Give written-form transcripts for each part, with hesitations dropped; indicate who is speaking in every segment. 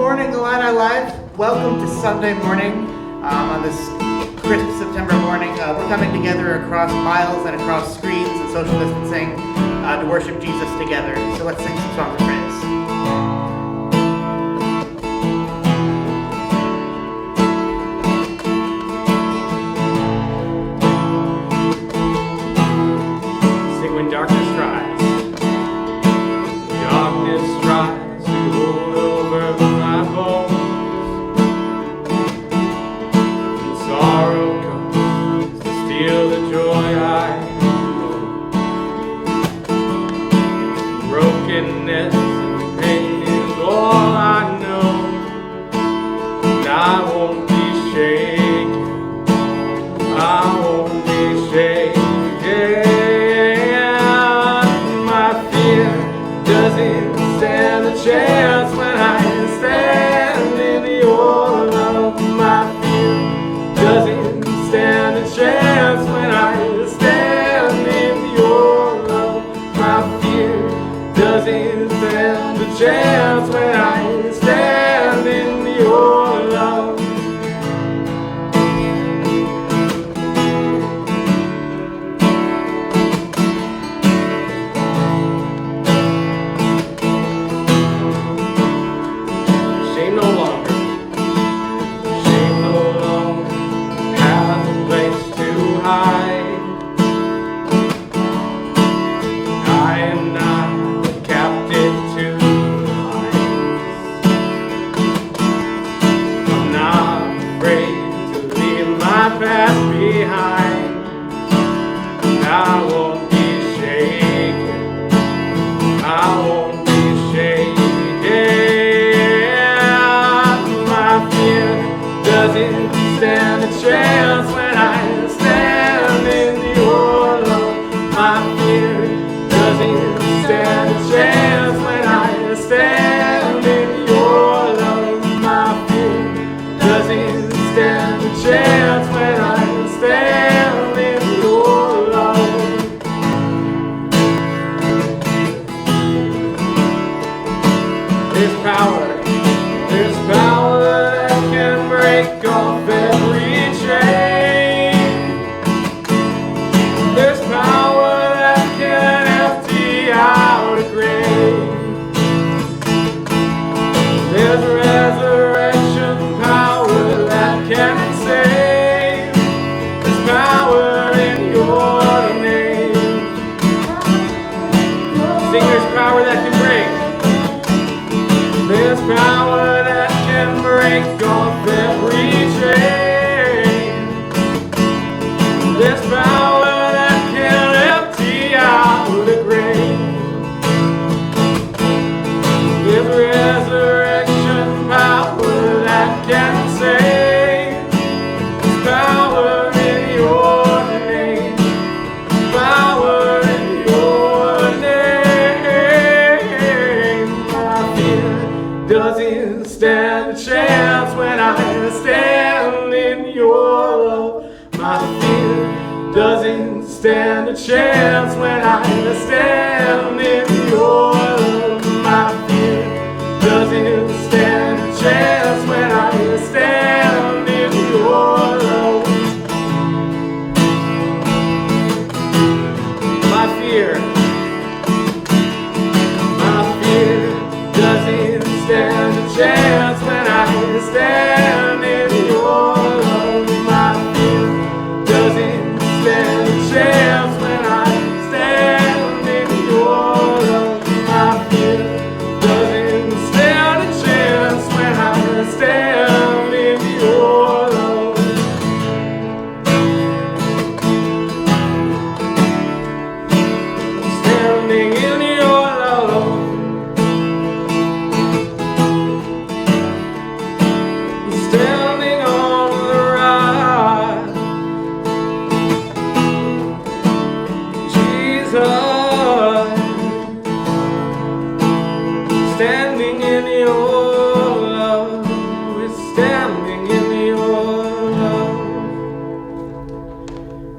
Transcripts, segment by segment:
Speaker 1: morning, IlliniLife. Welcome to Sunday morning on this crisp September morning. We're coming together across miles and across screens and social distancing to worship Jesus together. So let's sing some songs of praise.
Speaker 2: When darkness rise, to roll over my bones, and sorrow comes to steal the joy I know. Brokenness and pain is all I know, and I won't be shaken, I won't be shaken. Doesn't stand a chance when I stand in your love. My fear doesn't stand a chance when I stand in your love. My fear doesn't stand a chance when I stand in your love. Shame no longer has a place to hide. I am not captive to lies. I'm not afraid to leave my past behind. I won't be shaken, I won't be shaken. Doesn't stand a chance when I stand in your love. My fear doesn't stand a chance when I stand in your love. My fear doesn't stand a chance when I stand in your love. There's power that can break off every chain. There's power that can empty out a grave. There's resurrection power that can save. There's power in your name. Sing, there's power that can break. There's power that can break off every chain. There's power that can empty out the grave. There's resurrection power that can save. There's power in your name. Power in your name. My fear doesn't stand a chance when I stand in your love. My fear doesn't stand a chance when I stand in your love. My fear doesn't stand a chance when I stand in your love. My fear doesn't stand a chance when I stand in your love. My fear doesn't stand a chance when I stand in your love. My fear doesn't stand a chance when I stand in your love. Standing in your love. Standing on the rock, Jesus. Standing in your love, we're standing in your love.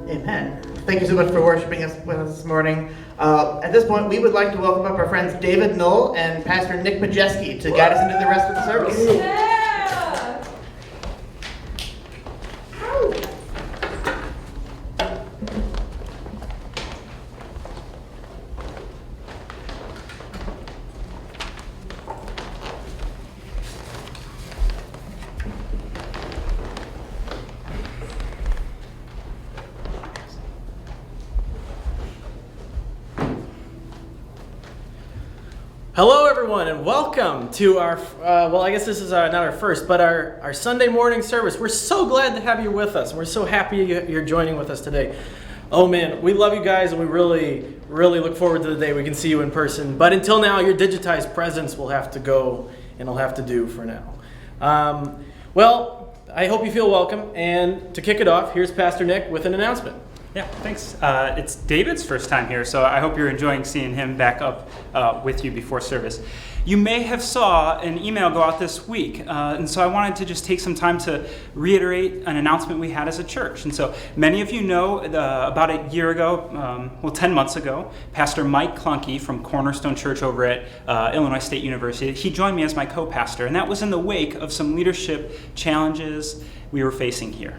Speaker 1: Amen. Thank you so much for worshiping us with us this morning. At this point, we would like to welcome up our friends David Knoll and Pastor Nick Majeski to guide us into the rest of the service.
Speaker 3: Yeah.
Speaker 2: Hello, everyone, and welcome to our, I guess this is not our first, but our Sunday morning service. We're so glad to have you with us, and we're so happy you're joining with us today. Oh, man, we love you guys, and we really, really look forward to the day we can see you in person. But until now, your digitized presence will have to go, and it'll have to do for now. Well, I hope you feel welcome, and to kick it off, here's Pastor Nick with an announcement.
Speaker 4: Yeah, thanks. It's David's first time here, so I hope you're enjoying seeing him back up with you before service. You may have saw an email go out this week, and so I wanted to just take some time to reiterate an announcement we had as a church. And so many of you know about a year ago, 10 months ago, Pastor Mike Clunky from Cornerstone Church over at Illinois State University, he joined me as my co-pastor, and that was in the wake of some leadership challenges we were facing here.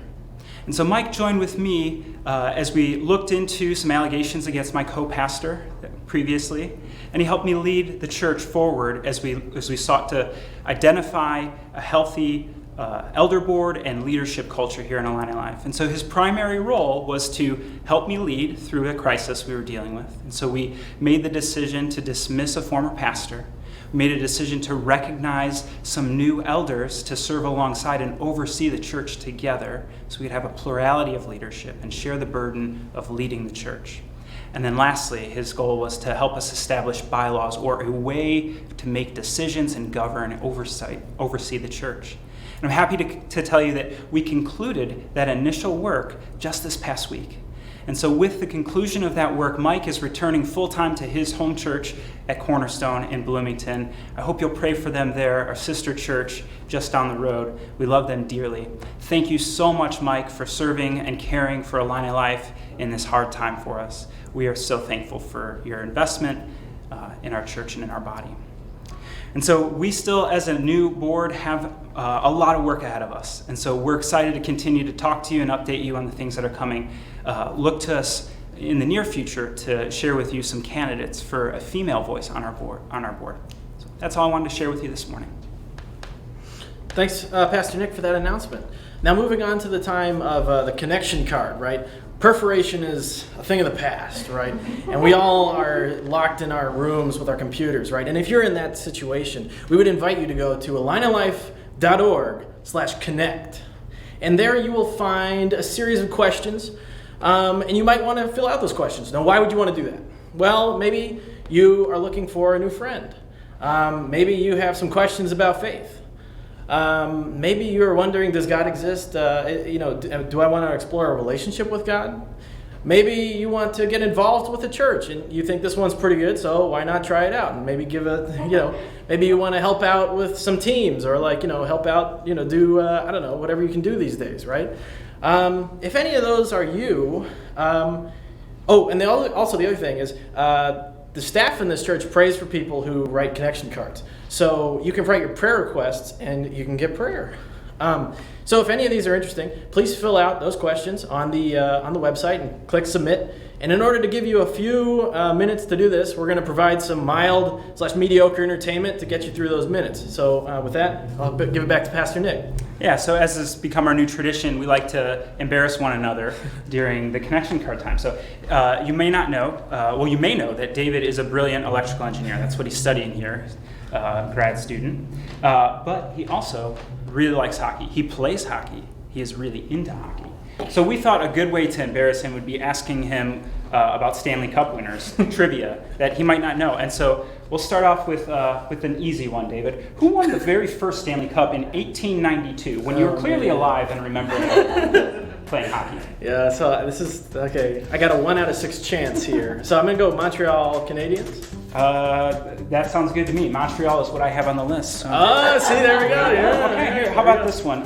Speaker 4: And so Mike joined with me as we looked into some allegations against my co-pastor previously, and he helped me lead the church forward as we sought to identify a healthy elder board and leadership culture here in IlliniLife. And so his primary role was to help me lead through a crisis we were dealing with. And so we made the decision to dismiss a former pastor. We made a decision to recognize some new elders to serve alongside and oversee the church together so we'd have a plurality of leadership and share the burden of leading the church. And then lastly, his goal was to help us establish bylaws or a way to make decisions and govern and oversee the church. And I'm happy to tell you that we concluded that initial work just this past week. And so with the conclusion of that work, Mike is returning full-time to his home church at Cornerstone in Bloomington. I hope you'll pray for them there, our sister church just down the road. We love them dearly. Thank you so much, Mike, for serving and caring for IlliniLife in this hard time for us. We are so thankful for your investment in our church and in our body. And so we still, as a new board, have a lot of work ahead of us. And so we're excited to continue to talk to you and update you on the things that are coming. Look to us in the near future to share with you some candidates for a female voice on our board. So that's all I wanted to share with you this morning.
Speaker 2: Thanks, Pastor Nick, for that announcement. Now moving on to the time of the connection card, right? Perforation is a thing of the past, right? And we all are locked in our rooms with our computers, right? And if you're in that situation, we would invite you to go to IlliniLife.org/connect. And there you will find a series of questions, and you might want to fill out those questions. Now, why would you want to do that? Well, maybe you are looking for a new friend. Maybe you have some questions about faith. Maybe you're wondering, does God exist? Do I want to explore a relationship with God? Maybe you want to get involved with the church and you think this one's pretty good, so why not try it out and maybe maybe you want to help out with some teams or help out, do, whatever you can do these days, right? If any of those are you, and the other thing is, the staff in this church prays for people who write connection cards. So you can write your prayer requests and you can get prayer. So if any of these are interesting, please fill out those questions on the website and click submit. And in order to give you a few minutes to do this, we're going to provide some mild/mediocre entertainment to get you through those minutes. So with that, I'll give it back to Pastor Nick.
Speaker 4: Yeah, so as has become our new tradition, we like to embarrass one another during the connection card time. So you may not know, you may know that David is a brilliant electrical engineer. That's what he's studying here, grad student. But he also really likes hockey. He plays hockey. He is really into hockey. So we thought a good way to embarrass him would be asking him about Stanley Cup winners, trivia that he might not know. And so we'll start off with an easy one, David. Who won the very first Stanley Cup in 1892, when you were clearly alive and remembering playing hockey?
Speaker 2: Yeah, so this is, okay, I got a 1 out of 6 chance here. So I'm going to go Montreal Canadiens.
Speaker 4: That sounds good to me. Montreal is what I have on the list. So.
Speaker 2: Oh, see, there we go. Yeah.
Speaker 4: Okay, here, how about this one?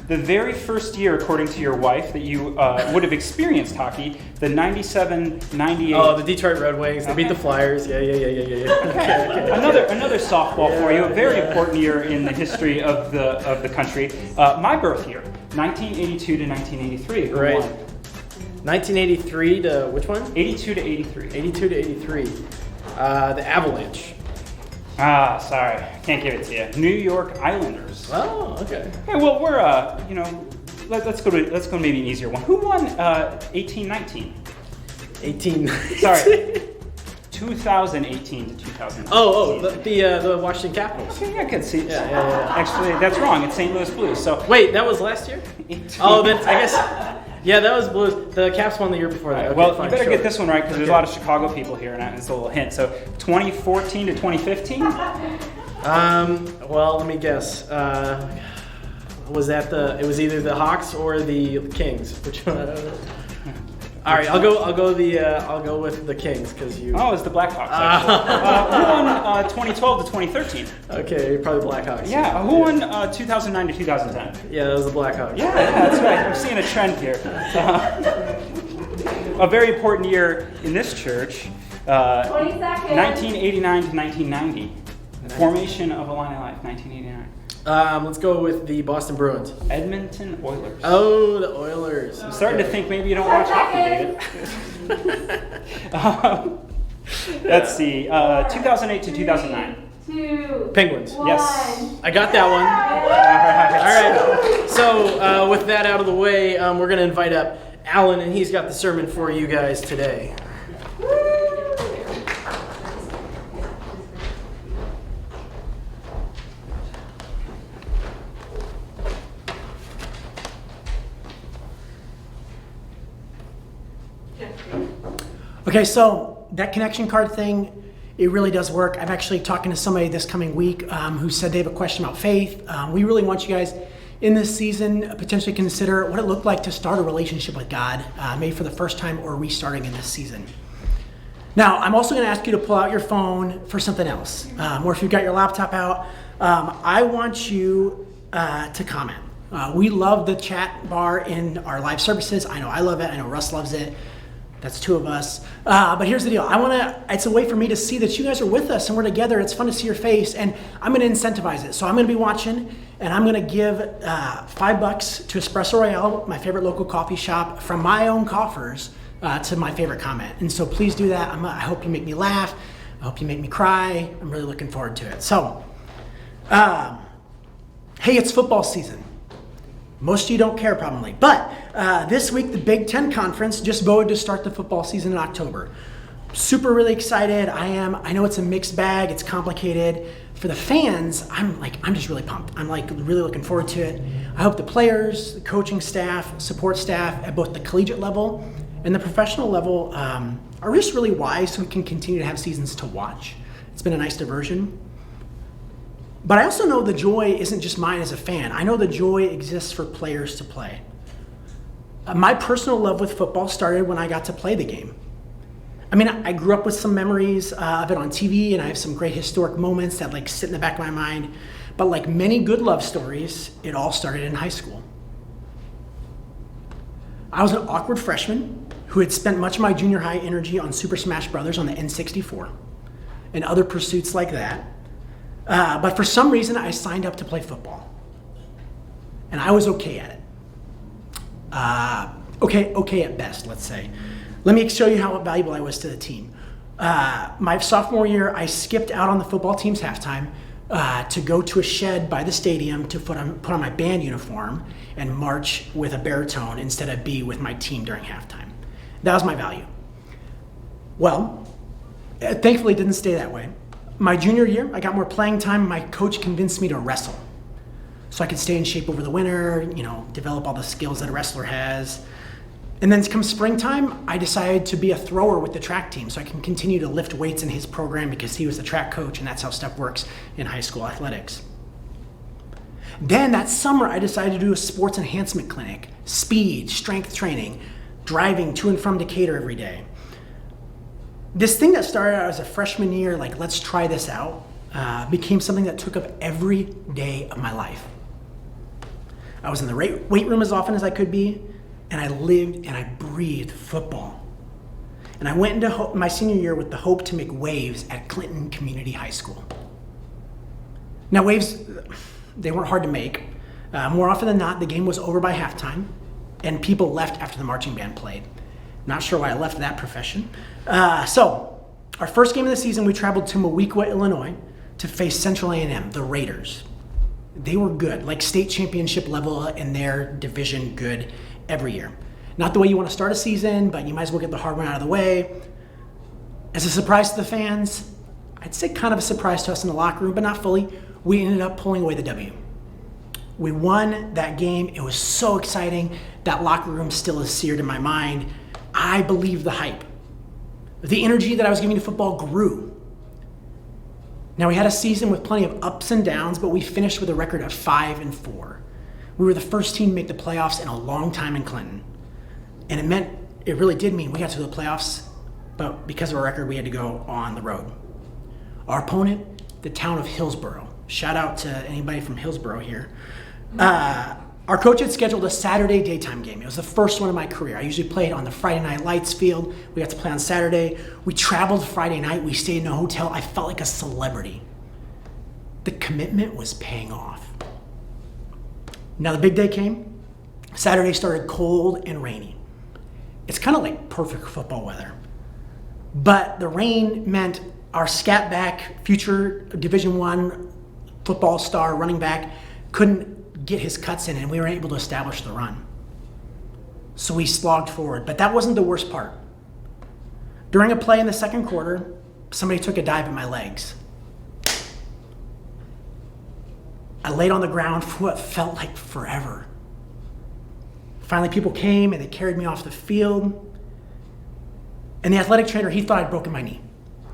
Speaker 4: the very first year, according to your wife, that you would have experienced hockey, the 97-98.
Speaker 2: Oh, the Detroit Red Wings. They beat the Flyers. Yeah. Okay.
Speaker 4: Another softball for you. A very important year in the history of the country. My birth year, 1982 to 1983. Who
Speaker 2: Right.
Speaker 4: won?
Speaker 2: 1983 to which one?
Speaker 4: 82 to 83.
Speaker 2: 82 to 83. The Avalanche.
Speaker 4: Sorry, can't give it to you. New York Islanders.
Speaker 2: Oh, okay.
Speaker 4: Okay, well we're let's go maybe an easier one. Who won 18-19?
Speaker 2: 18.
Speaker 4: Sorry, 2018 to 2019.
Speaker 2: The Washington Capitals.
Speaker 4: Okay, I can see.
Speaker 2: Yeah.
Speaker 4: Actually, that's wrong. It's St. Louis Blues. So
Speaker 2: Wait, that was last year? Oh, then I guess. Yeah, that was Blues. The Caps won the year before that. Okay,
Speaker 4: well,
Speaker 2: fine,
Speaker 4: you better
Speaker 2: sure.
Speaker 4: get this one right because there's a lot of Chicago people here, and it's a little hint. So 2014 to 2015.
Speaker 2: Well, let me guess. Was that it was either the Hawks or the Kings? Which one? All right, I'll go with the Kings because you.
Speaker 4: Oh, it's the Blackhawks. Who won 2012 to 2013?
Speaker 2: Okay, probably Blackhawks.
Speaker 4: Yeah. Who won 2009 to 2010?
Speaker 2: Yeah, that was the Blackhawks.
Speaker 4: Yeah, that's right. I'm seeing a trend here. A very important year in this church.
Speaker 3: 20 seconds.
Speaker 4: 1989 to 1990. The formation of IlliniLife, 1989.
Speaker 2: Let's go with the Boston Bruins.
Speaker 4: Edmonton Oilers.
Speaker 2: Oh, the Oilers.
Speaker 4: I'm starting to think maybe you don't watch hockey, David. Let's see. 2008 to 2009.
Speaker 3: 2,
Speaker 2: Penguins.
Speaker 3: 1.
Speaker 4: Yes.
Speaker 2: I got that one. All right. So with that out of the way, we're going to invite up Alan, and he's got the sermon for you guys today.
Speaker 5: Okay, so that connection card thing, it really does work. I'm actually talking to somebody this coming week who said they have a question about faith. We really want you guys in this season potentially consider what it looked like to start a relationship with God, maybe for the first time or restarting in this season. Now, I'm also going to ask you to pull out your phone for something else, or if you've got your laptop out, I want you to comment. We love the chat bar in our live services. I know I love it. I know Russ loves it. That's two of us. But here's the deal. It's a way for me to see that you guys are with us and we're together. It's fun to see your face, and I'm going to incentivize it. So I'm going to be watching, and I'm going to give $5 to Espresso Royale, my favorite local coffee shop, from my own coffers to my favorite comment. And so please do that. I hope you make me laugh. I hope you make me cry. I'm really looking forward to it. So, hey, it's football season. Most of you don't care probably, but this week the Big Ten Conference just voted to start the football season in October. Super really excited. I know it's a mixed bag. It's complicated. For the fans, I'm just really pumped. I'm really looking forward to it. I hope the players, the coaching staff, support staff at both the collegiate level and the professional level are just really wise so we can continue to have seasons to watch. It's been a nice diversion. But I also know the joy isn't just mine as a fan. I know the joy exists for players to play. My personal love with football started when I got to play the game. I mean, I grew up with some memories of it on TV, and I have some great historic moments that sit in the back of my mind. But like many good love stories, it all started in high school. I was an awkward freshman who had spent much of my junior high energy on Super Smash Brothers on the N64 and other pursuits like that. But for some reason, I signed up to play football. And I was okay at it. Okay at best, let's say. Let me show you how valuable I was to the team. My sophomore year, I skipped out on the football team's halftime to go to a shed by the stadium to put on my band uniform and march with a baritone instead of be with my team during halftime. That was my value. Well, thankfully it didn't stay that way. My junior year, I got more playing time. My coach convinced me to wrestle so I could stay in shape over the winter, develop all the skills that a wrestler has. And then come springtime, I decided to be a thrower with the track team so I can continue to lift weights in his program because he was the track coach, and that's how stuff works in high school athletics. Then that summer, I decided to do a sports enhancement clinic, speed, strength training, driving to and from Decatur every day. This thing that started out as a freshman year, let's try this out, became something that took up every day of my life. I was in the weight room as often as I could be, and I lived and I breathed football. And I went into my senior year with the hope to make waves at Clinton Community High School. Now, waves, they weren't hard to make. More often than not, the game was over by halftime, and people left after the marching band played. Not sure why I left that profession. So, our first game of the season, we traveled to Moweaqua, Illinois, to face Central A&M, the Raiders. They were good, like state championship level in their division, good every year. Not the way you want to start a season, but you might as well get the hard one out of the way. As a surprise to the fans, I'd say kind of a surprise to us in the locker room, but not fully, we ended up pulling away the W. We won that game. It was so exciting. That locker room still is seared in my mind. I believe the hype. The energy that I was giving to football grew. Now, we had a season with plenty of ups and downs, but we finished with a record of 5-4. We were the first team to make the playoffs in a long time in Clinton. And it really did mean we got to the playoffs, but because of our record, we had to go on the road. Our opponent, the town of Hillsboro. Shout out to anybody from Hillsboro here. Our coach had scheduled a Saturday daytime game. It was the first one of my career. I usually played on the Friday Night Lights field. We got to play on Saturday. We traveled Friday night. We stayed in a hotel. I felt like a celebrity. The commitment was paying off. Now the big day came. Saturday started cold and rainy. It's kind of like perfect football weather. But the rain meant our scat back, future Division I football star running back couldn't get his cuts in, and we were able to establish the run. So we slogged forward, but that wasn't the worst part. During a play in the second quarter, somebody took a dive at my legs. I laid on the ground for what felt like forever. Finally, people came and they carried me off the field. And the athletic trainer, he thought I'd broken my knee.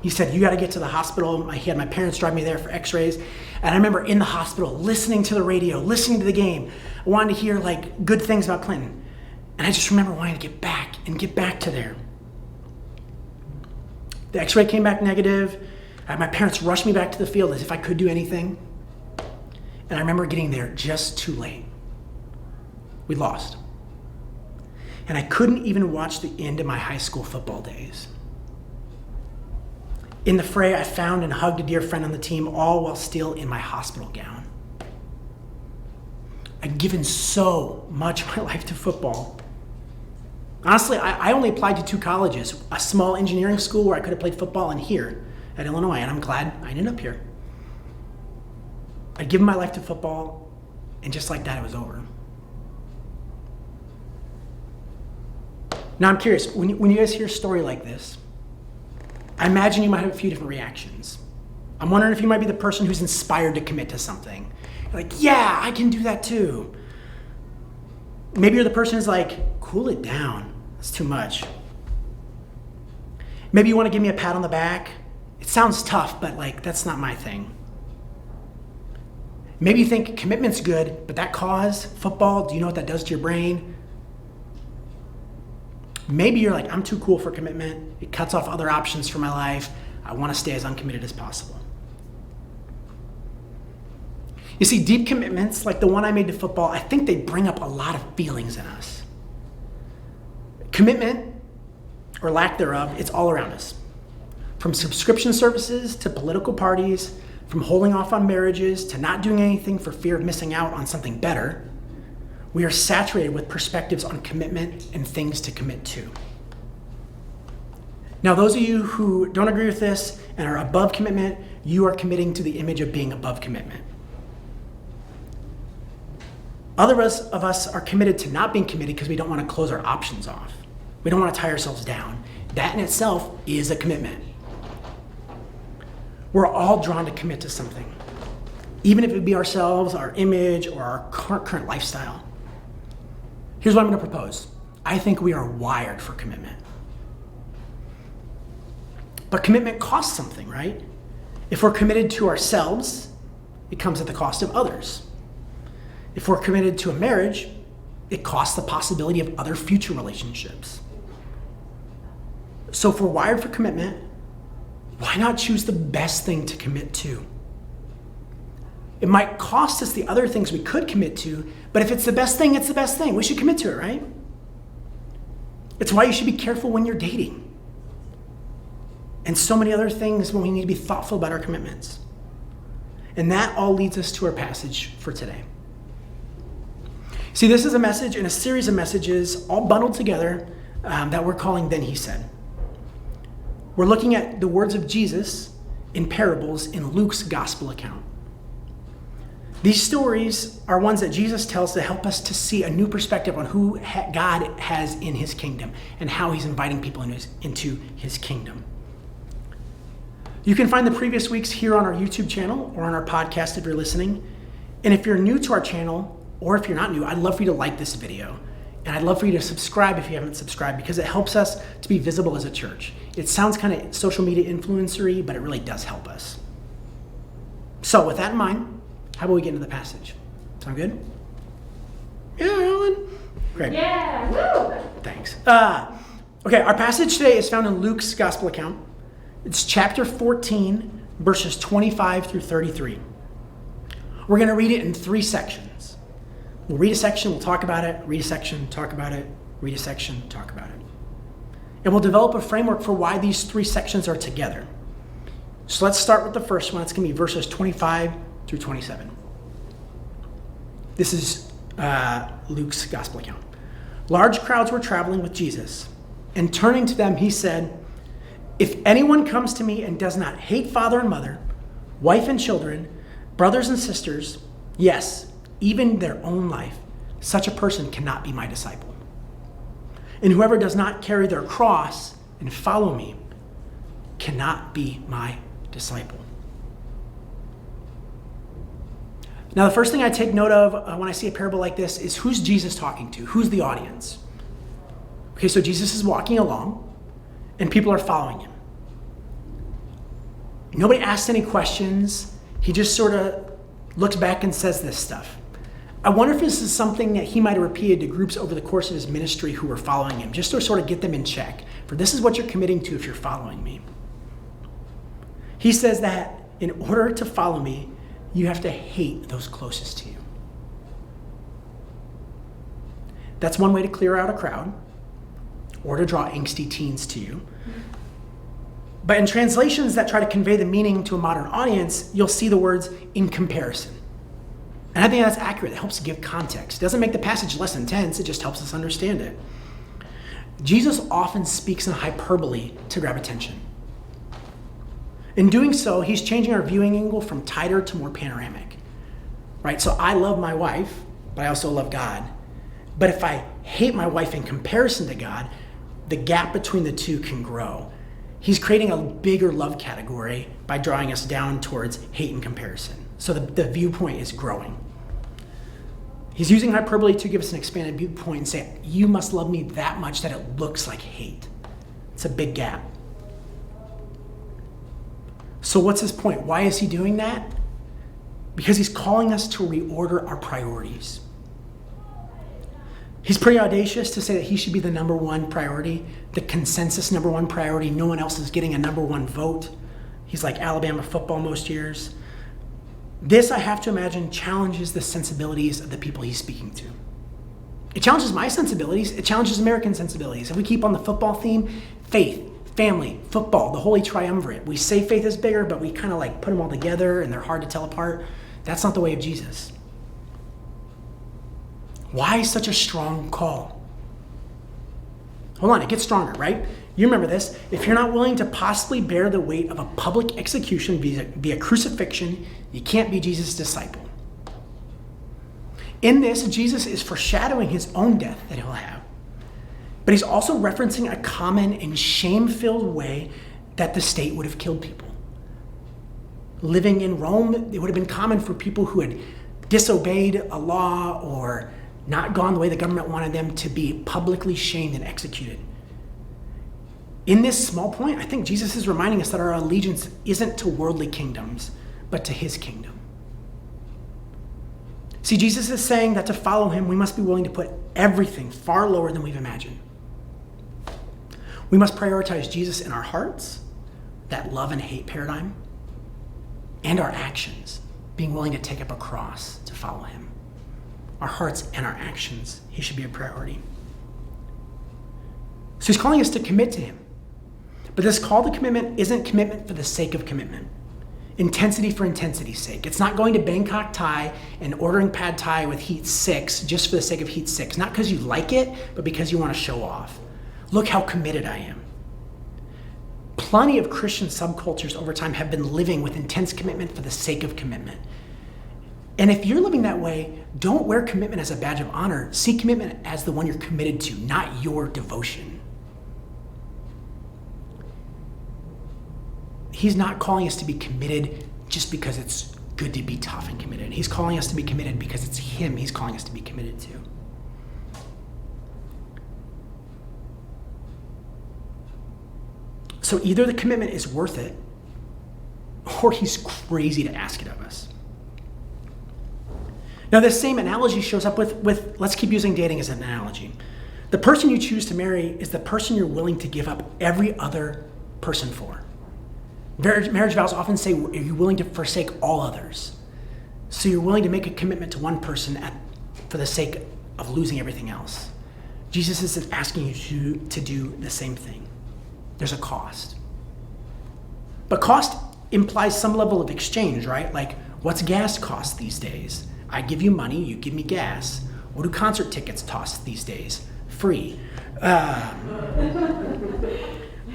Speaker 5: He said, you got to get to the hospital. He had my parents drive me there for x-rays. And I remember in the hospital, listening to the radio, listening to the game. I wanted to hear like good things about Clinton. And I just remember wanting to get back to there. The x-ray came back negative. My parents rushed me back to the field as if I could do anything. And I remember getting there just too late. We lost. And I couldn't even watch the end of my high school football days. In the fray, I found and hugged a dear friend on the team, all while still in my hospital gown. I'd given so much of my life to football. Honestly, I only applied to 2 colleges, a small engineering school where I could have played football, and here at Illinois, and I'm glad I ended up here. I'd given my life to football, and just like that, it was over. Now I'm curious, when you guys hear a story like this, I imagine you might have a few different reactions. I'm wondering if you might be the person who's inspired to commit to something. You're like, yeah, I can do that too. Maybe you're the person who's like, cool it down, that's too much. Maybe you want to give me a pat on the back. It sounds tough, but like, that's not my thing. Maybe you think commitment's good, but that cause, football, do you know what that does to your brain? Maybe you're like, I'm too cool for commitment. It cuts off other options for my life. I want to stay as uncommitted as possible. You see, deep commitments, like the one I made to football, I think they bring up a lot of feelings in us. Commitment, or lack thereof, it's all around us. From subscription services to political parties, from holding off on marriages to not doing anything for fear of missing out on something better, we are saturated with perspectives on commitment and things to commit to. Now, those of you who don't agree with this and are above commitment, you are committing to the image of being above commitment. Others of us are committed to not being committed because we don't want to close our options off. We don't want to tie ourselves down. That in itself is a commitment. We're all drawn to commit to something, even if it be ourselves, our image, or our current lifestyle. Here's what I'm going to propose. I think we are wired for commitment. But commitment costs something, right? If we're committed to ourselves, it comes at the cost of others. If we're committed to a marriage, it costs the possibility of other future relationships. So if we're wired for commitment, why not choose the best thing to commit to? It might cost us the other things we could commit to, but if it's the best thing, it's the best thing. We should commit to it, right? It's why you should be careful when you're dating. And so many other things when we need to be thoughtful about our commitments. And that all leads us to our passage for today. See, this is a message in a series of messages all bundled together that we're calling Then He Said. We're looking at the words of Jesus in parables in Luke's gospel account. These stories are ones that Jesus tells to help us to see a new perspective on who God has in his kingdom and how he's inviting people into his kingdom. You can find the previous weeks here on our YouTube channel or on our podcast if you're listening. And if you're new to our channel, or if you're not new, I'd love for you to like this video. And I'd love for you to subscribe if you haven't subscribed, because it helps us to be visible as a church. It sounds kind of social media influencery, but it really does help us. So with that in mind, how about we get into the passage? Sound good? Yeah, Alan? Great.
Speaker 3: Yeah, woo!
Speaker 5: Thanks. Okay, our passage today is found in Luke's gospel account. It's chapter 14, verses 25 through 33. We're going to read it in 3 sections. We'll read a section, we'll talk about it, read a section, talk about it, read a section, talk about it. And we'll develop a framework for why these 3 sections are together. So let's start with the first one. It's going to be verses 25 through 27. This is Luke's gospel account. Large crowds were traveling with Jesus, and turning to them, he said, "If anyone comes to me and does not hate father and mother, wife and children, brothers and sisters, yes, even their own life, such a person cannot be my disciple. And whoever does not carry their cross and follow me cannot be my disciple." Now, the first thing I take note of when I see a parable like this is who's Jesus talking to? Who's the audience? Okay, so Jesus is walking along, and people are following him. Nobody asks any questions. He just sort of looks back and says this stuff. I wonder if this is something that he might have repeated to groups over the course of his ministry who were following him, just to sort of get them in check. For this is what you're committing to if you're following me. He says that in order to follow me, you have to hate those closest to you. That's one way to clear out a crowd or to draw angsty teens to you. But in translations that try to convey the meaning to a modern audience, you'll see the words "in comparison." And I think that's accurate. It helps give context. It doesn't make the passage less intense, it just helps us understand it. Jesus often speaks in hyperbole to grab attention. In doing so, he's changing our viewing angle from tighter to more panoramic. Right? So I love my wife, but I also love God. But if I hate my wife in comparison to God, the gap between the two can grow. He's creating a bigger love category by drawing us down towards hate and comparison. So the viewpoint is growing. He's using hyperbole to give us an expanded viewpoint and say, you must love me that much that it looks like hate. It's a big gap. So what's his point? Why is he doing that? Because he's calling us to reorder our priorities. He's pretty audacious to say that he should be the number one priority, the consensus number one priority. No one else is getting a number one vote. He's like Alabama football most years. This, I have to imagine, challenges the sensibilities of the people he's speaking to. It challenges my sensibilities. It challenges American sensibilities. If we keep on the football theme, faith, family, football, the holy triumvirate. We say faith is bigger, but we kind of like put them all together and they're hard to tell apart. That's not the way of Jesus. Why such a strong call? Hold on, it gets stronger, right? You remember this. If you're not willing to possibly bear the weight of a public execution via crucifixion, you can't be Jesus' disciple. In this, Jesus is foreshadowing his own death that he'll have. But he's also referencing a common and shame-filled way that the state would have killed people. Living in Rome, it would have been common for people who had disobeyed a law or not gone the way the government wanted them to be publicly shamed and executed. In this small point, I think Jesus is reminding us that our allegiance isn't to worldly kingdoms, but to his kingdom. See, Jesus is saying that to follow him, we must be willing to put everything far lower than we've imagined. We must prioritize Jesus in our hearts, that love and hate paradigm, and our actions, being willing to take up a cross to follow him. Our hearts and our actions, he should be a priority. So he's calling us to commit to him. But this call to commitment isn't commitment for the sake of commitment. Intensity for intensity's sake. It's not going to Bangkok Thai and ordering pad Thai with heat 6 just for the sake of heat 6. Not because you like it, but because you want to show off. Look how committed I am. Plenty of Christian subcultures over time have been living with intense commitment for the sake of commitment. And if you're living that way, don't wear commitment as a badge of honor. See commitment as the one you're committed to, not your devotion. He's not calling us to be committed just because it's good to be tough and committed. He's calling us to be committed because it's him he's calling us to be committed to. So either the commitment is worth it, or he's crazy to ask it of us. Now, this same analogy shows up with let's keep using dating as an analogy. The person you choose to marry is the person you're willing to give up every other person for. Marriage vows often say, are you willing to forsake all others? So you're willing to make a commitment to one person for the sake of losing everything else. Jesus is asking you to do the same thing. There's a cost. But cost implies some level of exchange, right? Like, what's gas cost these days? I give you money, you give me gas. What do concert tickets cost these days? Free.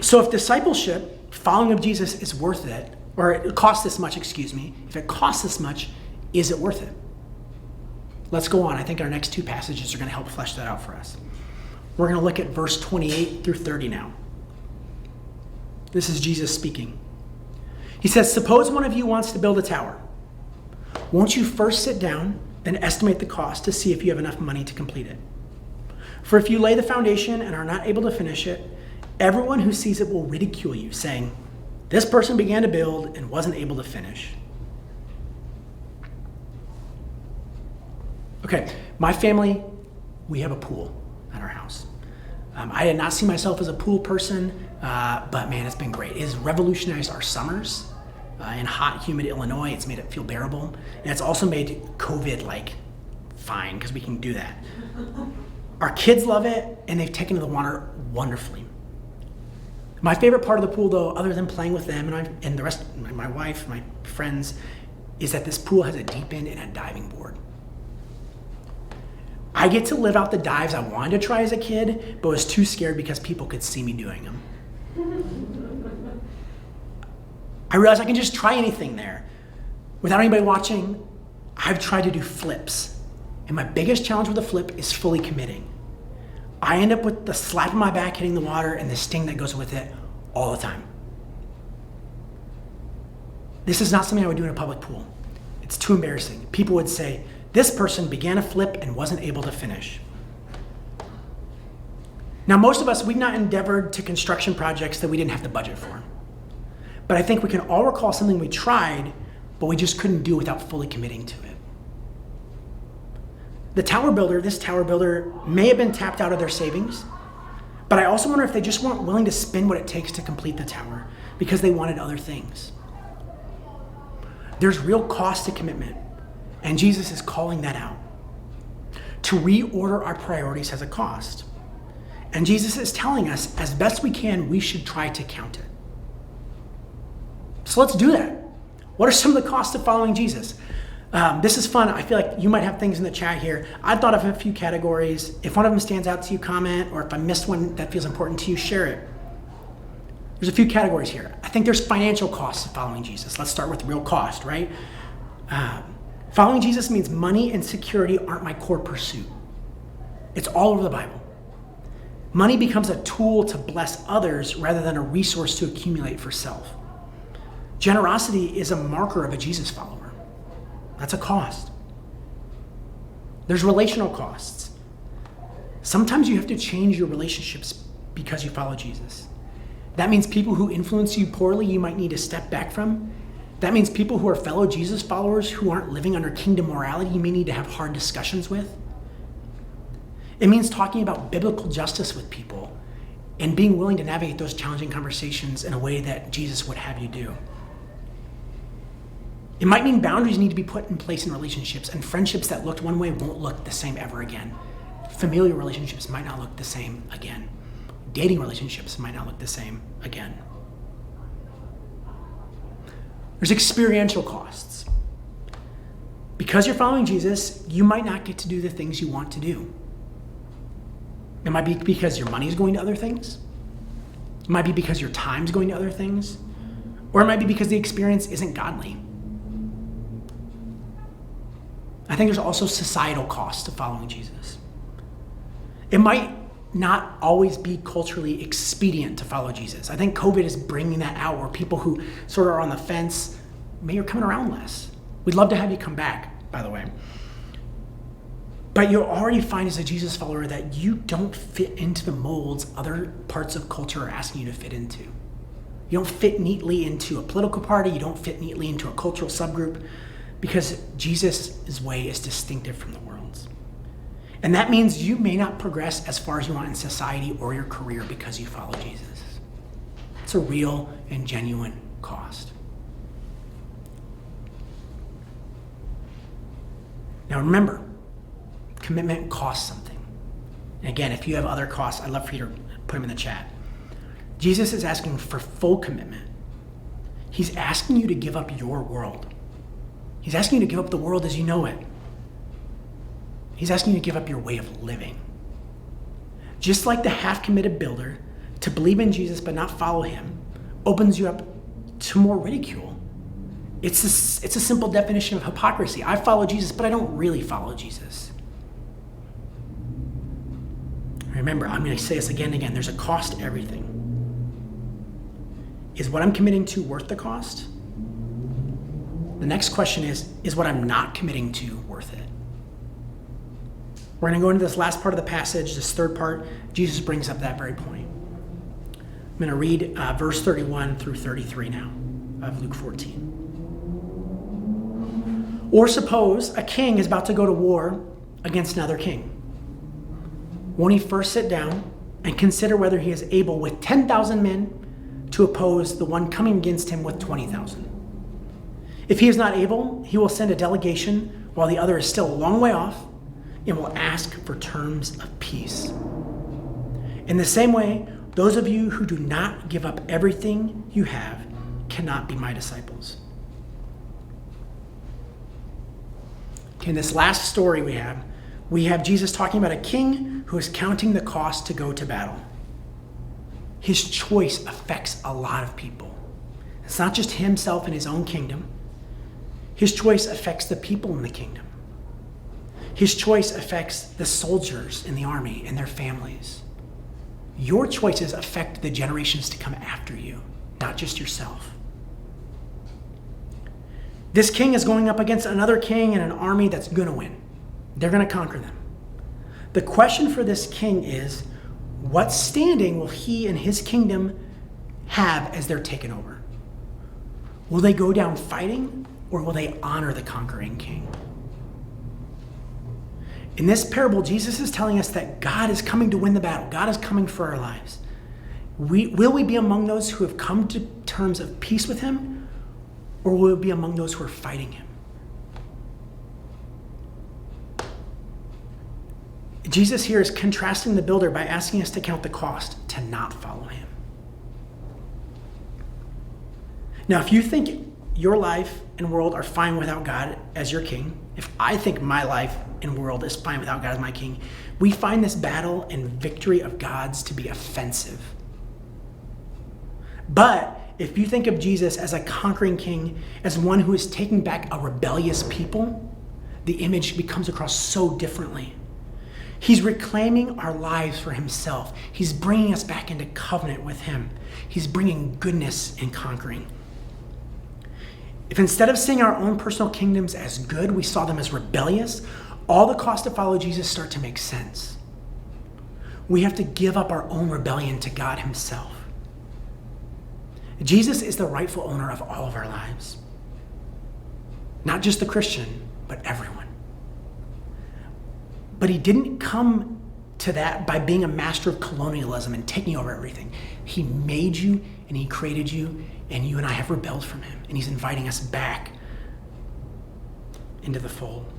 Speaker 5: So if discipleship, following of Jesus is worth it, or it costs this much, if it costs this much, is it worth it? Let's go on. I think our next two passages are going to help flesh that out for us. We're going to look at verse 28 through 30 now. This is Jesus speaking. He says, suppose one of you wants to build a tower. Won't you first sit down, then estimate the cost to see if you have enough money to complete it? For if you lay the foundation and are not able to finish it, everyone who sees it will ridicule you, saying, this person began to build and wasn't able to finish. Okay, my family, we have a pool at our house. I did not see myself as a pool person, but man, it's been great. It has revolutionized our summers in hot, humid Illinois. It's made it feel bearable. And it's also made COVID fine, because we can do that. Our kids love it, and they've taken to the water wonderfully. My favorite part of the pool, though, other than playing with them and the rest, my wife, my friends, is that this pool has a deep end and a diving board. I get to live out the dives I wanted to try as a kid, but was too scared because people could see me doing them. I realized I can just try anything there. Without anybody watching, I've tried to do flips. And my biggest challenge with a flip is fully committing. I end up with the slap of my back hitting the water and the sting that goes with it all the time. This is not something I would do in a public pool. It's too embarrassing. People would say, this person began a flip and wasn't able to finish. Now, most of us, we've not endeavored to construction projects that we didn't have the budget for. But I think we can all recall something we tried, but we just couldn't do without fully committing to it. This tower builder may have been tapped out of their savings, but I also wonder if they just weren't willing to spend what it takes to complete the tower because they wanted other things. There's real cost to commitment, and Jesus is calling that out. To reorder our priorities has a cost. And Jesus is telling us, as best we can, we should try to count it. So let's do that. What are some of the costs of following Jesus? This is fun. I feel like you might have things in the chat here. I thought of a few categories. If one of them stands out to you, comment, or if I missed one that feels important to you, share it. There's a few categories here. I think there's financial costs of following Jesus. Let's start with real cost, right? Following Jesus means money and security aren't my core pursuit. It's all over the Bible. Money becomes a tool to bless others rather than a resource to accumulate for self. Generosity is a marker of a Jesus follower. That's a cost. There's relational costs. Sometimes you have to change your relationships because you follow Jesus. That means people who influence you poorly, you might need to step back from. That means people who are fellow Jesus followers who aren't living under kingdom morality, you may need to have hard discussions with. It means talking about biblical justice with people and being willing to navigate those challenging conversations in a way that Jesus would have you do. It might mean boundaries need to be put in place in relationships, and friendships that looked one way won't look the same ever again. Familial relationships might not look the same again. Dating relationships might not look the same again. There's experiential costs. Because you're following Jesus, you might not get to do the things you want to do. It might be because your money is going to other things. It might be because your time's going to other things. Or it might be because the experience isn't godly. I think there's also societal costs to following Jesus. It might not always be culturally expedient to follow Jesus. I think COVID is bringing that out, where people who sort of are on the fence, maybe are coming around less. We'd love to have you come back, by the way. But you'll already find as a Jesus follower that you don't fit into the molds other parts of culture are asking you to fit into. You don't fit neatly into a political party. You don't fit neatly into a cultural subgroup, because Jesus' way is distinctive from the world's. And that means you may not progress as far as you want in society or your career because you follow Jesus. It's a real and genuine cost. Now remember, commitment costs something. And again, if you have other costs, I'd love for you to put them in the chat. Jesus is asking for full commitment. He's asking you to give up your world. He's asking you to give up the world as you know it. He's asking you to give up your way of living. Just like the half-committed builder, to believe in Jesus but not follow him opens you up to more ridicule. It's a simple definition of hypocrisy. I follow Jesus, but I don't really follow Jesus. Remember, I'm going to say this again and again. There's a cost to everything. Is what I'm committing to worth the cost? The next question is what I'm not committing to worth it? We're going to go into this last part of the passage, this third part. Jesus brings up that very point. I'm going to read verse 31 through 33 now of Luke 14. Or suppose a king is about to go to war against another king. Won't he first sit down and consider whether he is able with 10,000 men to oppose the one coming against him with 20,000? If he is not able, he will send a delegation while the other is still a long way off, and will ask for terms of peace. In the same way, those of you who do not give up everything you have cannot be my disciples. Okay, in this last story we have Jesus talking about a king who is counting the cost to go to battle. His choice affects a lot of people. It's not just himself and his own kingdom. His choice affects the people in the kingdom. His choice affects the soldiers in the army and their families. Your choices affect the generations to come after you, not just yourself. This king is going up against another king and an army that's going to win. They're going to conquer them. The question for this king is, what standing will he and his kingdom have as they're taken over? Will they go down fighting, or will they honor the conquering king? In this parable, Jesus is telling us that God is coming to win the battle. God is coming for our lives. Will we be among those who have come to terms of peace with him, or will we be among those who are fighting him? Jesus here is contrasting the builder by asking us to count the cost to not follow him. Now, if you think your life and world are fine without God as your king, if I think my life and world is fine without God as my king, we find this battle and victory of God's to be offensive. But if you think of Jesus as a conquering king, as one who is taking back a rebellious people, the image becomes across so differently. He's reclaiming our lives for himself. He's bringing us back into covenant with him. He's bringing goodness and conquering. If instead of seeing our own personal kingdoms as good, we saw them as rebellious, all the costs to follow Jesus start to make sense. We have to give up our own rebellion to God himself. Jesus is the rightful owner of all of our lives. Not just the Christian, but everyone. But he didn't come to that by being a master of colonialism and taking over everything. He made you and he created you, and you and I have rebelled from him, and he's inviting us back into the fold.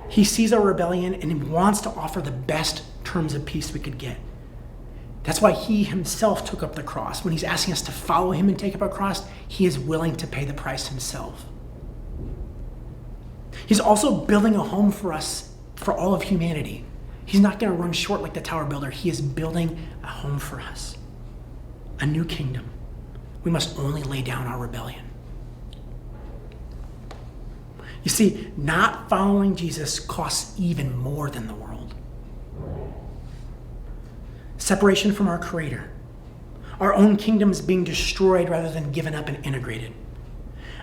Speaker 5: He sees our rebellion and he wants to offer the best terms of peace we could get. That's why he himself took up the cross. When he's asking us to follow him and take up our cross, he is willing to pay the price himself. He's also building a home for us, for all of humanity. He's not going to run short like the tower builder. He is building a home for us, a new kingdom. We must only lay down our rebellion. You see, not following Jesus costs even more than the world. Separation from our Creator. Our own kingdoms being destroyed rather than given up and integrated.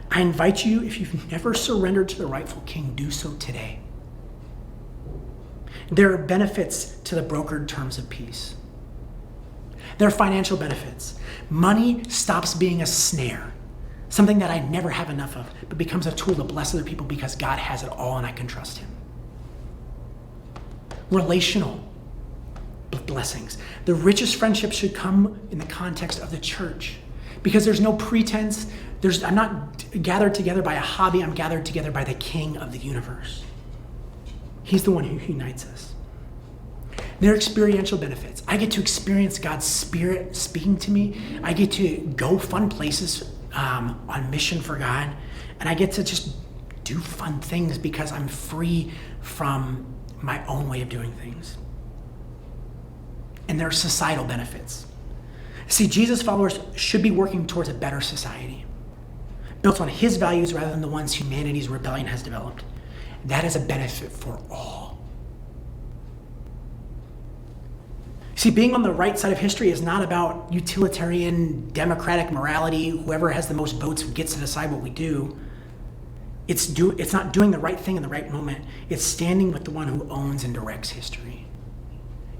Speaker 5: I invite you, if you've never surrendered to the rightful king, do so today. There are benefits to the brokered terms of peace. There are financial benefits. Money stops being a snare, something that I never have enough of, but becomes a tool to bless other people because God has it all and I can trust him. Relational blessings. The richest friendships should come in the context of the church because there's no pretense. I'm not gathered together by a hobby. I'm gathered together by the King of the universe. He's the one who unites us. There are experiential benefits. I get to experience God's Spirit speaking to me. I get to go fun places on mission for God. And I get to just do fun things because I'm free from my own way of doing things. And there are societal benefits. See, Jesus followers should be working towards a better society, built on his values rather than the ones humanity's rebellion has developed. That is a benefit for all. See, being on the right side of history is not about utilitarian, democratic morality. Whoever has the most votes gets to decide what we do. It's not doing the right thing in the right moment. It's standing with the one who owns and directs history.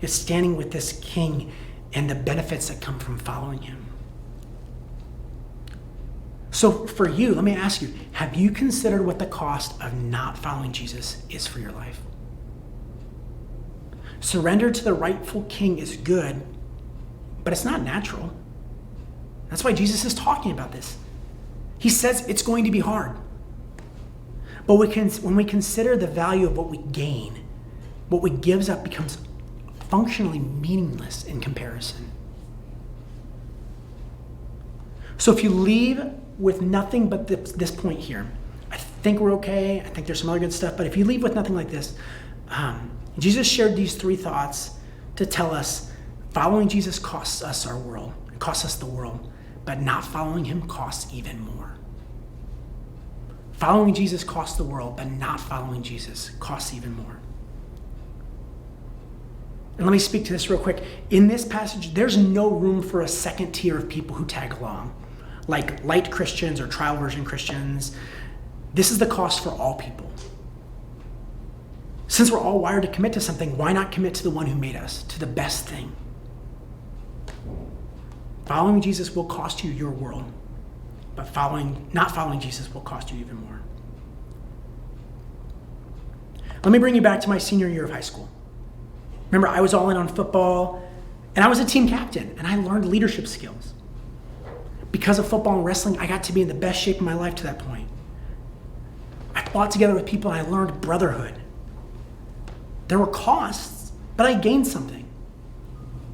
Speaker 5: It's standing with this king and the benefits that come from following him. So for you, let me ask you, have you considered what the cost of not following Jesus is for your life? Surrender to the rightful king is good, but it's not natural. That's why Jesus is talking about this. He says it's going to be hard. But when we consider the value of what we gain, what we gives up becomes functionally meaningless in comparison. So if you leave with nothing but this point here, I think we're okay. I think there's some other good stuff. But if you leave with nothing like this, Jesus shared these three thoughts to tell us following Jesus costs us our world. It costs us the world. But not following him costs even more. Following Jesus costs the world, but not following Jesus costs even more. And let me speak to this real quick. In this passage, there's no room for a second tier of people who tag along, like light Christians or trial version Christians. This is the cost for all people. Since we're all wired to commit to something, why not commit to the one who made us, to the best thing? Following Jesus will cost you your world, but not following Jesus will cost you even more. Let me bring you back to my senior year of high school. Remember, I was all in on football, and I was a team captain, and I learned leadership skills. Because of football and wrestling, I got to be in the best shape of my life to that point. I fought together with people, and I learned brotherhood. There were costs, but I gained something.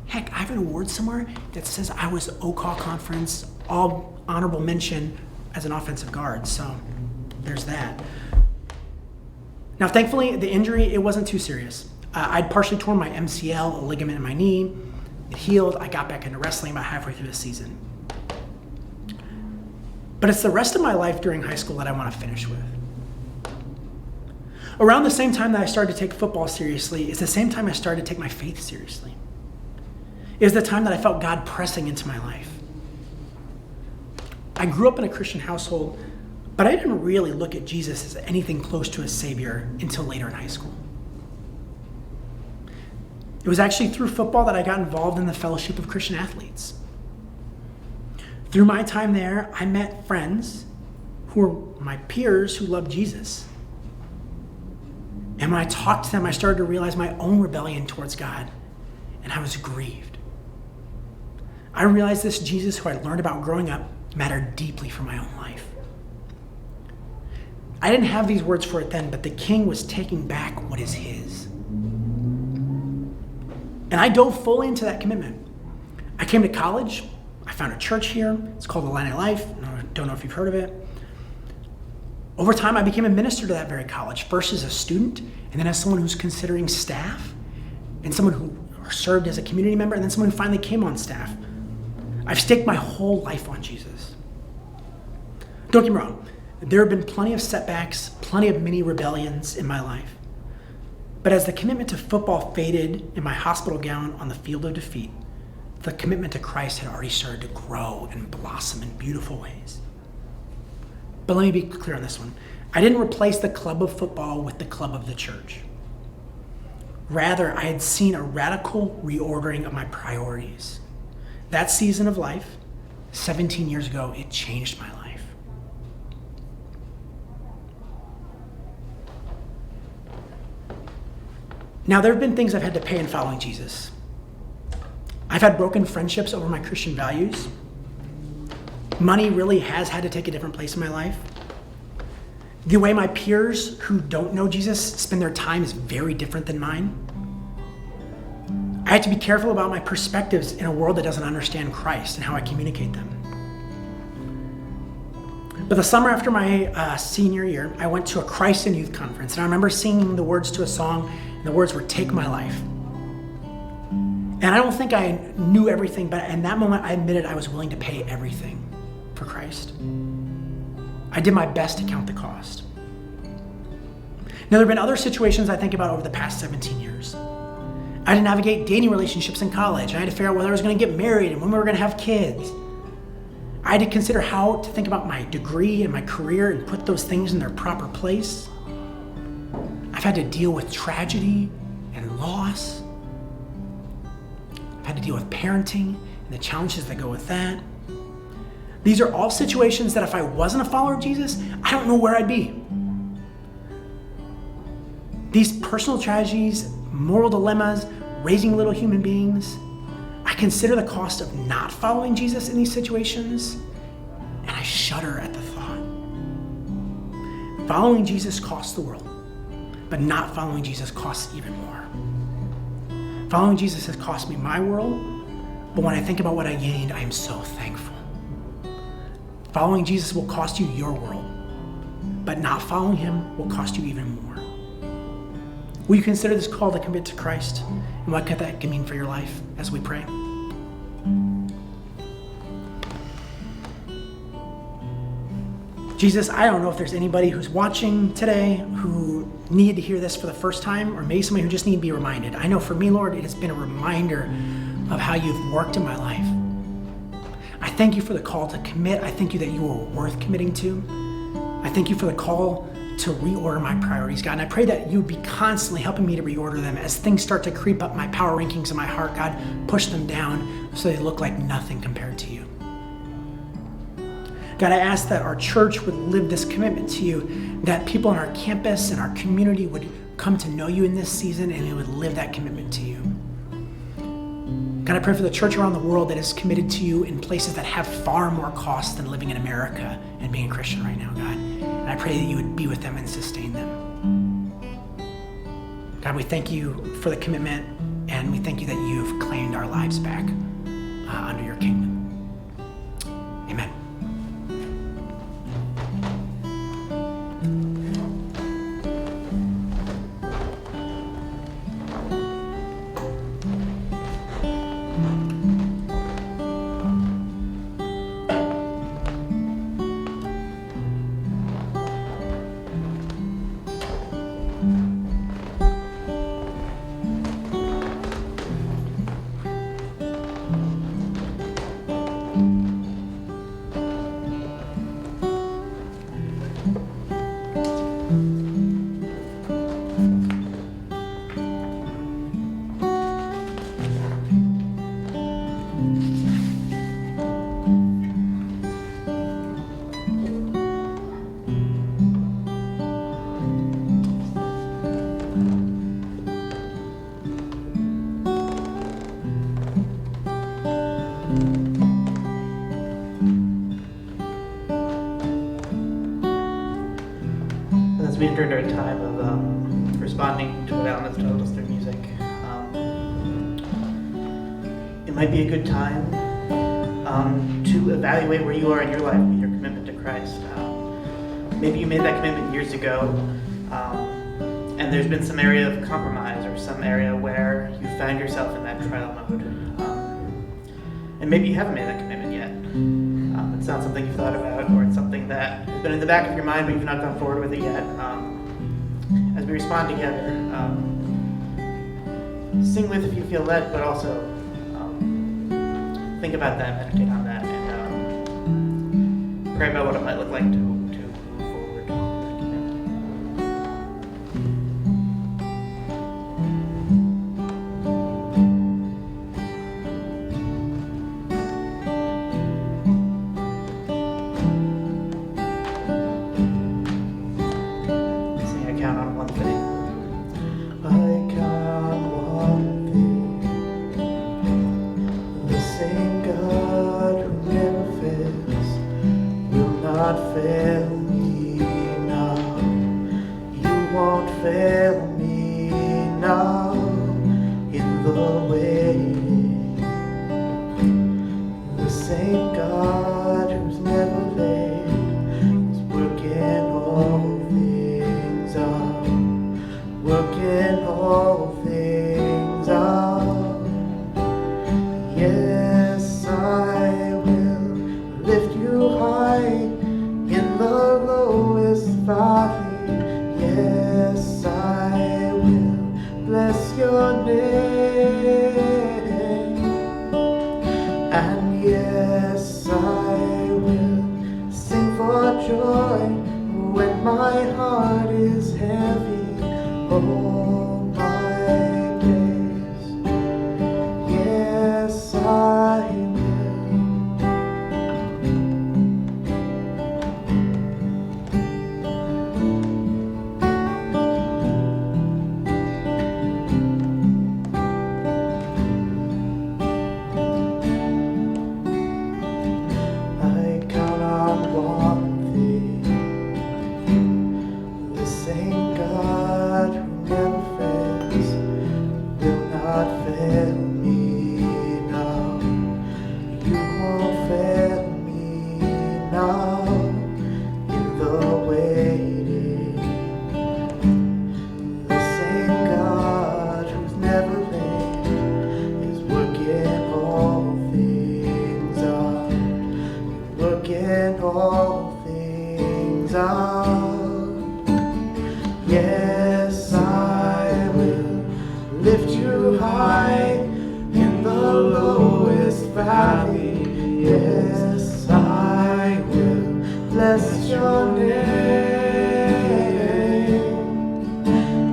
Speaker 5: Heck, I have an award somewhere that says I was OCAW conference, all honorable mention as an offensive guard, so there's that. Now, thankfully, the injury, it wasn't too serious. I'd partially torn my MCL, a ligament in my knee. It healed. I got back into wrestling about halfway through the season. But it's the rest of my life during high school that I want to finish with. Around the same time that I started to take football seriously is the same time I started to take my faith seriously. It was the time that I felt God pressing into my life. I grew up in a Christian household, but I didn't really look at Jesus as anything close to a savior until later in high school. It was actually through football that I got involved in the Fellowship of Christian Athletes. Through my time there, I met friends who were my peers who loved Jesus. And when I talked to them, I started to realize my own rebellion towards God, and I was grieved. I realized this Jesus who I learned about growing up mattered deeply for my own life. I didn't have these words for it then, but the king was taking back what is his. And I dove fully into that commitment. I came to college. I found a church here. It's called IlliniLife. I don't know if you've heard of it. Over time, I became a minister to that very college, first as a student, and then as someone who's considering staff, and someone who served as a community member, and then someone who finally came on staff. I've staked my whole life on Jesus. Don't get me wrong. There have been plenty of setbacks, plenty of mini rebellions in my life. But as the commitment to football faded in my hospital gown on the field of defeat, the commitment to Christ had already started to grow and blossom in beautiful ways. But let me be clear on this one. I didn't replace the club of football with the club of the church. Rather, I had seen a radical reordering of my priorities. That season of life, 17 years ago, it changed my life. Now, there have been things I've had to pay in following Jesus. I've had broken friendships over my Christian values. Money really has had to take a different place in my life. The way my peers who don't know Jesus spend their time is very different than mine. I had to be careful about my perspectives in a world that doesn't understand Christ and how I communicate them. But the summer after my senior year, I went to a Christ in Youth conference, and I remember singing the words to a song, and the words were, "Take my life." And I don't think I knew everything, but in that moment, I admitted I was willing to pay everything for Christ. I did my best to count the cost. Now, there have been other situations I think about over the past 17 years. I had to navigate dating relationships in college. I had to figure out whether I was going to get married and when we were going to have kids. I had to consider how to think about my degree and my career and put those things in their proper place. I've had to deal with tragedy and loss. I've had to deal with parenting and the challenges that go with that. These are all situations that if I wasn't a follower of Jesus, I don't know where I'd be. These personal tragedies, moral dilemmas, raising little human beings, I consider the cost of not following Jesus in these situations, and I shudder at the thought. Following Jesus costs the world, but not following Jesus costs even more. Following Jesus has cost me my world, but when I think about what I gained, I am so thankful. Following Jesus will cost you your world, but not following him will cost you even more. Will you consider this call to commit to Christ and what that can mean for your life as we pray? Jesus, I don't know if there's anybody who's watching today who needed to hear this for the first time, or maybe somebody who just needed to be reminded. I know for me, Lord, it has been a reminder of how you've worked in my life. I thank you for the call to commit. I thank you that you are worth committing to. I thank you for the call to reorder my priorities, God. And I pray that you would be constantly helping me to reorder them as things start to creep up my power rankings in my heart, God. Push them down so they look like nothing compared to you. God, I ask that our church would live this commitment to you, that people on our campus and our community would come to know you in this season and they would live that commitment to you. God, I pray for the church around the world that is committed to you in places that have far more cost than living in America and being a Christian right now, God. And I pray that you would be with them and sustain them. God, we thank you for the commitment, and we thank you that you've claimed our lives back under your kingdom. Amen.
Speaker 1: entered our time of responding to what Alan has told us through music. It might be a good time to evaluate where you are in your life with your commitment to Christ. Maybe you made that commitment years ago, and there's been some area of compromise or some area where you found yourself in that trial mode. And maybe you haven't made that commitment yet. It's not something you've thought about, or it's something that has been in the back of your mind, but you've not gone forward with it yet. As we respond together, sing with if you feel led, but also think about that, meditate on that, and pray about what it might look like to move forward. Sing, I count on one thing. I count on one thing. The same God who never fails will not fail me now. You won't fail me now in the waiting. The same God who's never late is working all things out, working all things out. Yes, I will lift you high in the lowest valley. Yes, I will bless your name. And yes, I will sing for joy when my heart is heavy all my days. Yes, I will. I count on one thing. The same God who never fails will not fail me now. You won't fail me now in the waiting. The same God who's never late is working all things out, working all things out. Yes, I will lift you high in the lowest valley. Yes, I will bless your name.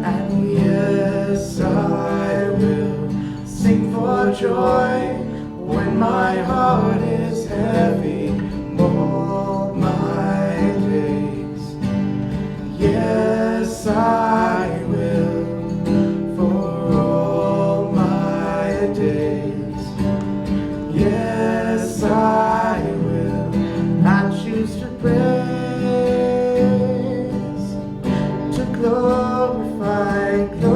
Speaker 1: And yes, I will sing for joy when my heart is heavy all my days. Yes, I will for all my days. Yes, I will. I choose to praise, to glorify the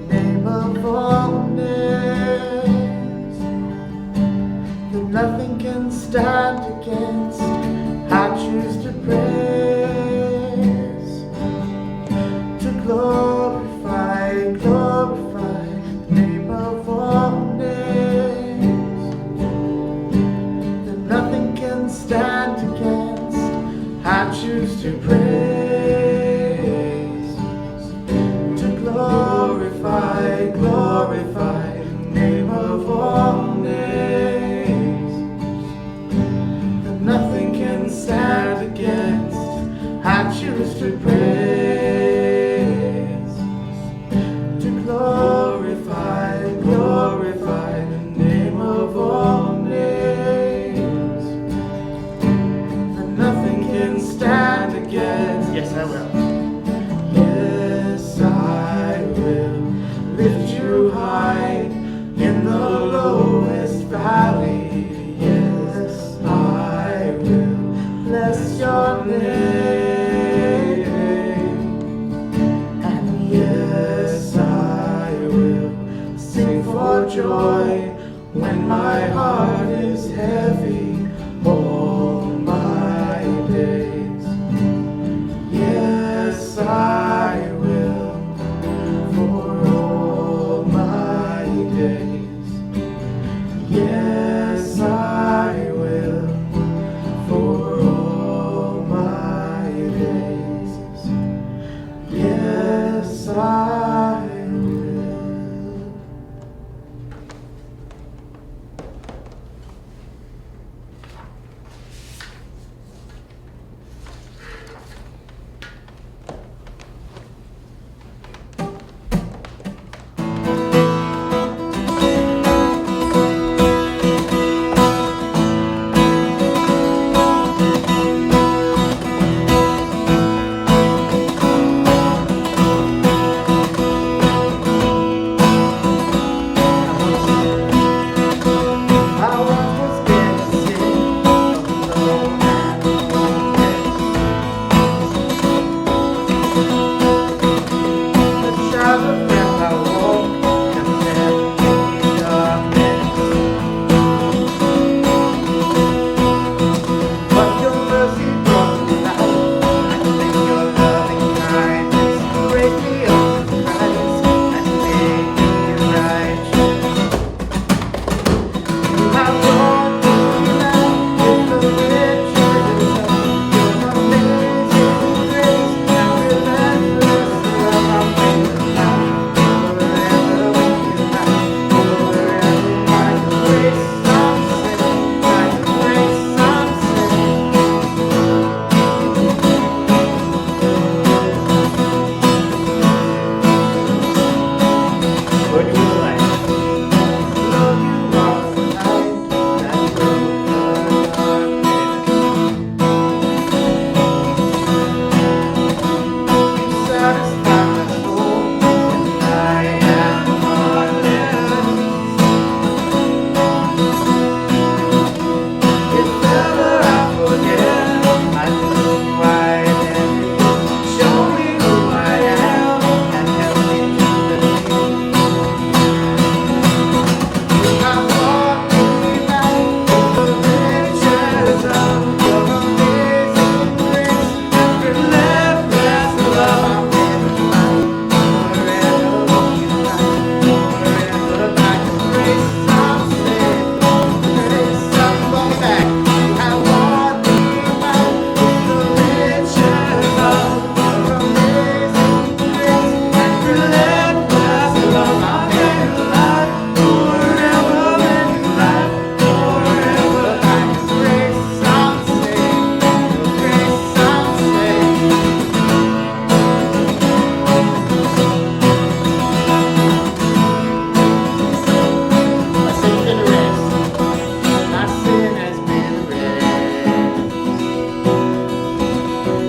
Speaker 1: name of all names. That nothing can stand against. I choose to praise, to glorify the name of all names. That nothing can stand against. I choose to praise, to glorify the name of all names. That nothing can stand against. I choose to praise, to glorify the name of all names. That nothing can stand against. Yes, I will. Yes, I will lift you high in the lowest valley. Yes, I will bless your name.
Speaker 2: joy when my heart is heavy all my days. Yes, I will for all my days. Yes, I will for all my days. Yes, I will.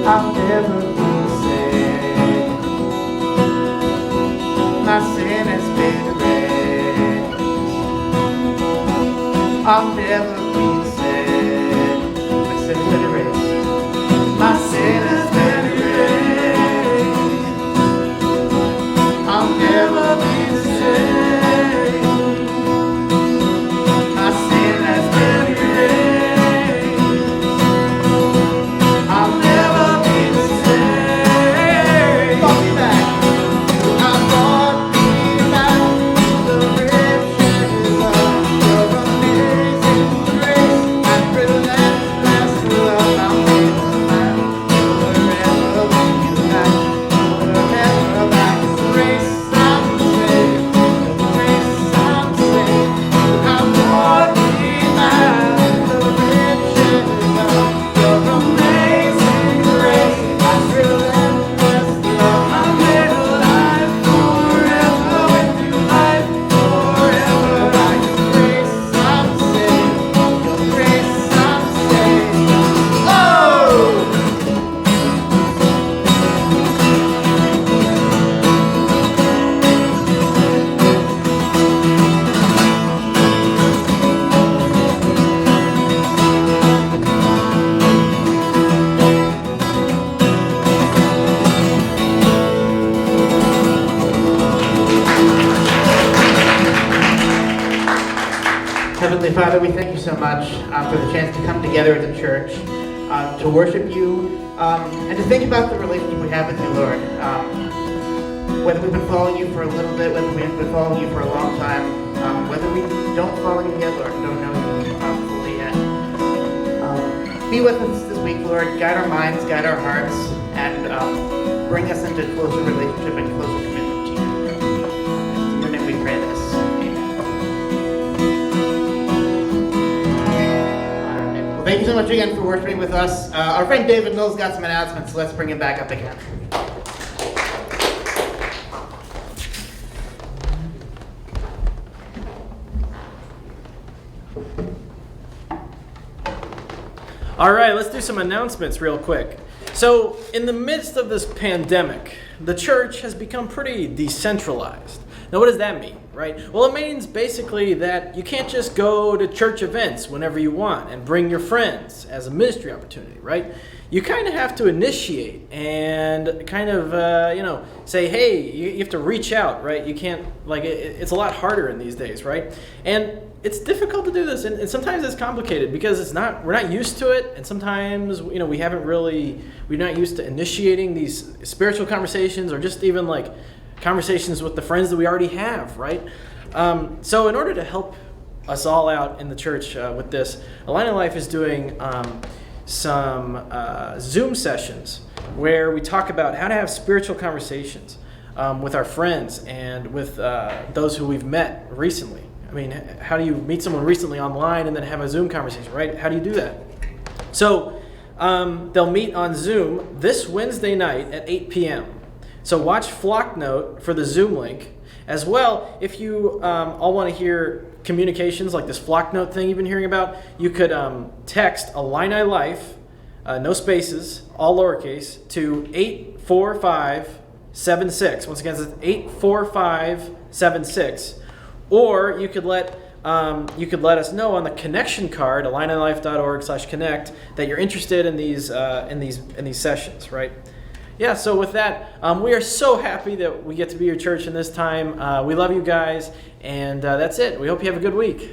Speaker 1: I'll never be saved. My sin has been erased. My sin has been erased. I'll never be saved. My sin has been erased. I'll never be saved. Brought me back. I brought me back to the riches of your amazing grace. Heavenly Father, we thank you so much for the chance to come together as a church, to worship you, and to think about the relationship we have with you, Lord. Whether we've been following you for a little bit, whether we've been following you for a long time, whether we don't follow you yet, Lord, don't know you fully yet. Be with us this week, Lord. Guide our minds, guide our hearts, and bring us into closer relationship and closer commitment to you. In your name we pray this. Well, thank you so much again for worshiping with us. Our friend David Mills got some announcements, so let's bring him back up again.
Speaker 2: All right, let's do some announcements real quick. So, in the midst of this pandemic, the church has become pretty decentralized. Now, what does that mean, right? Well, it means basically that you can't just go to church events whenever you want and bring your friends as a ministry opportunity, right? You kind of have to initiate and kind of, say, hey, you have to reach out, right? You can't, it's a lot harder in these days, right? And it's difficult to do this, and sometimes it's complicated because we're not used to it, and sometimes, we're not used to initiating these spiritual conversations or just even conversations with the friends that we already have, right? So in order to help us all out in the church with this, IlliniLife is doing some Zoom sessions where we talk about how to have spiritual conversations with our friends and with those who we've met recently. I mean, how do you meet someone recently online and then have a Zoom conversation, right? How do you do that? So they'll meet on Zoom this Wednesday night at 8 p.m. So watch Flocknote for the Zoom link. As well, if you all want to hear communications like this Flocknote thing you've been hearing about, you could text IlliniLife, no spaces, all lowercase, to 84576. Once again, it's 84576. Or you could let us know on the connection card, IlliniLife.org/connect, that you're interested in these sessions, right? Yeah. So with that, we are so happy that we get to be your church in this time. We love you guys, and that's it. We hope you have a good week.